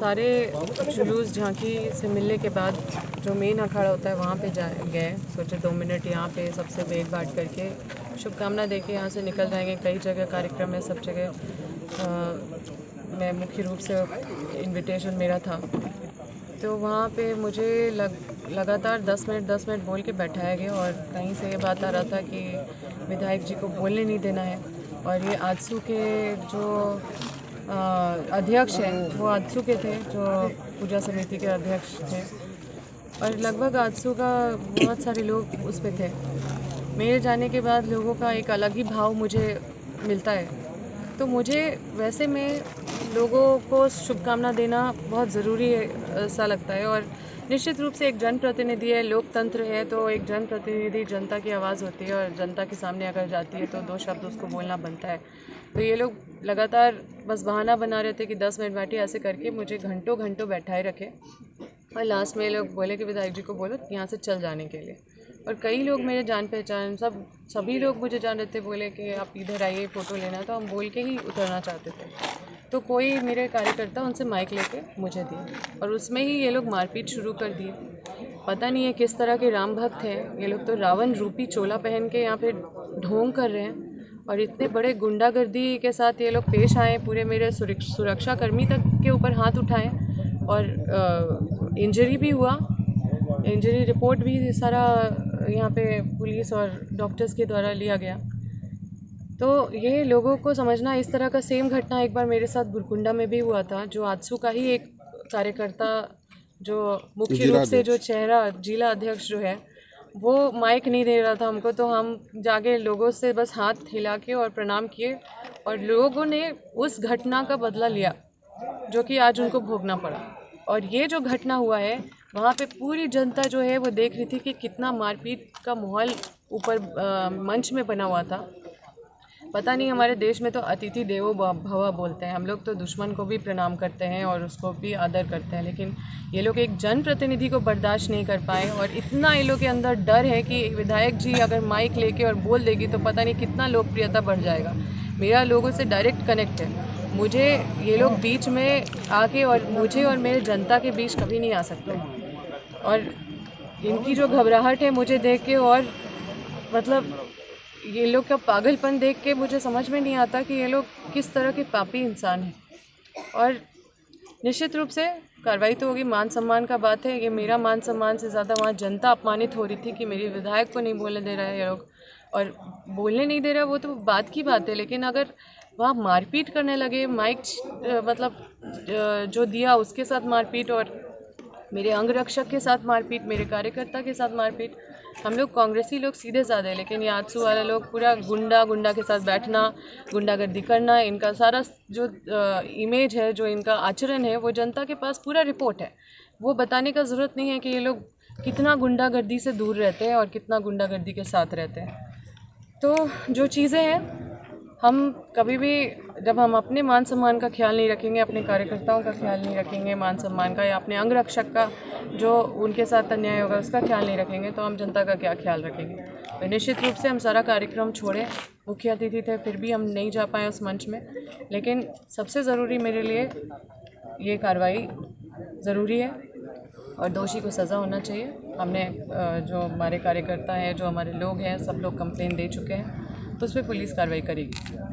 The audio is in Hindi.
सारे जुलूस झांकी से मिलने के बाद जो मेन अखाड़ा होता है वहाँ पे गए, सोचे 2 मिनट यहाँ पे सबसे भेंट बांट करके शुभकामना देके यहाँ से निकल जाएंगे। कई जगह कार्यक्रम है, सब जगह मैं मुख्य रूप से इनविटेशन मेरा था, तो वहाँ पे मुझे लगातार 10 मिनट बोल के बैठाया गया और कहीं से ये बात आ रहा था कि विधायक जी को बोलने नहीं देना है। और ये आजसू के जो अध्यक्ष हैं वो आजसू के थे, जो पूजा समिति के अध्यक्ष थे, और लगभग आजसू का बहुत सारे लोग उस पे थे। मेरे जाने के बाद लोगों का एक अलग ही भाव मुझे मिलता है, तो मुझे वैसे में लोगों को शुभकामना देना बहुत ज़रूरी सा लगता है। और निश्चित रूप से एक जनप्रतिनिधि है, लोकतंत्र है, तो एक जनप्रतिनिधि जनता की आवाज़ होती है और जनता के सामने अगर जाती है तो 2 शब्द उसको बोलना बनता है। तो ये लोग लगातार बस बहाना बना रहे थे कि 10 मिनट बैठिए, ऐसे करके मुझे घंटों बैठाए रखे और लास्ट में ये लोग बोले कि विधायक जी को बोलो यहाँ से चल जाने के लिए। और कई लोग मेरे जान पहचान सभी लोग मुझे जान रहे थे, बोले कि आप इधर आइए फ़ोटो लेना, तो हम बोल के ही उतरना चाहते थे। तो कोई मेरे कार्यकर्ता उनसे माइक लेके मुझे दिए और उसमें ही ये लोग मारपीट शुरू कर दिए। पता नहीं है किस तरह के राम भक्त हैं ये लोग, तो रावण रूपी चोला पहन के यहाँ पे ढोंग कर रहे हैं और इतने बड़े गुंडागर्दी के साथ ये लोग पेश आए, पूरे मेरे सुरक्षा कर्मी तक के ऊपर हाथ उठाएं और इंजरी भी हुआ। इंजरी रिपोर्ट भी सारा यहाँ पे पुलिस और डॉक्टर्स के द्वारा लिया गया। तो ये लोगों को समझना, इस तरह का सेम घटना एक बार मेरे साथ बुरकुंडा में भी हुआ था। जो आजसू का ही एक कार्यकर्ता, जो मुख्य रूप से जो चेहरा जिला अध्यक्ष जो है, वो माइक नहीं दे रहा था हमको, तो हम जाके लोगों से बस हाथ हिला के और प्रणाम किए और लोगों ने उस घटना का बदला लिया जो कि आज उनको भोगना पड़ा। और ये जो घटना हुआ है वहाँ पे पूरी जनता जो है वो देख रही थी कि कितना मारपीट का माहौल ऊपर मंच में बना हुआ था। पता नहीं, हमारे देश में तो अतिथि देवो भव बोलते हैं, हम लोग तो दुश्मन को भी प्रणाम करते हैं और उसको भी आदर करते हैं, लेकिन ये लोग एक जनप्रतिनिधि को बर्दाश्त नहीं कर पाए और इतना ये लोग के अंदर डर है कि विधायक जी अगर माइक लेके और बोल देगी तो पता नहीं कितना लोकप्रियता बढ़ जाएगा। मेरा लोगों से डायरेक्ट कनेक्ट है, मुझे ये लोग बीच में आके और मुझे और मेरे जनता के बीच कभी नहीं आ सकते। और इनकी जो घबराहट है मुझे देख के, और मतलब ये लोग का पागलपन देख के मुझे समझ में नहीं आता कि ये लोग किस तरह के पापी इंसान हैं। और निश्चित रूप से कार्रवाई तो होगी, मान सम्मान का बात है, ये मेरा मान सम्मान से ज़्यादा वहाँ जनता अपमानित हो रही थी कि मेरे विधायक को नहीं बोलने दे रहा है ये लोग, और बोलने नहीं दे रहा वो तो बात की बात है, लेकिन अगर वहाँ मारपीट करने लगे, माइक जो दिया उसके साथ मारपीट, और मेरे अंगरक्षक के साथ मारपीट, मेरे कार्यकर्ता के साथ मारपीट। हम लोग कांग्रेसी लोग सीधे साधे, लेकिन ये आजसू वाले लोग पूरा गुंडा के साथ बैठना, गुंडागर्दी करना, इनका सारा जो इमेज है, जो इनका आचरण है, वो जनता के पास पूरा रिपोर्ट है। वो बताने का ज़रूरत नहीं है कि ये लोग कितना गुंडागर्दी से दूर रहते हैं और कितना गुंडागर्दी के साथ रहते हैं। तो जो चीज़ें हैं, हम कभी भी जब हम अपने मान सम्मान का ख्याल नहीं रखेंगे, अपने कार्यकर्ताओं का ख्याल नहीं रखेंगे मान सम्मान का, या अपने अंगरक्षक का जो उनके साथ अन्याय होगा उसका ख्याल नहीं रखेंगे, तो हम जनता का क्या ख्याल रखेंगे। तो निश्चित रूप से हम सारा कार्यक्रम छोड़े, मुख्य अतिथि थे फिर भी हम नहीं जा पाए उस मंच में, लेकिन सबसे ज़रूरी मेरे लिए ये कार्रवाई ज़रूरी है और दोषी को सज़ा होना चाहिए। हमने जो हमारे कार्यकर्ता हैं, जो हमारे लोग हैं, सब लोग कंप्लेन दे चुके हैं, तो उस पर पुलिस कार्रवाई करेगी।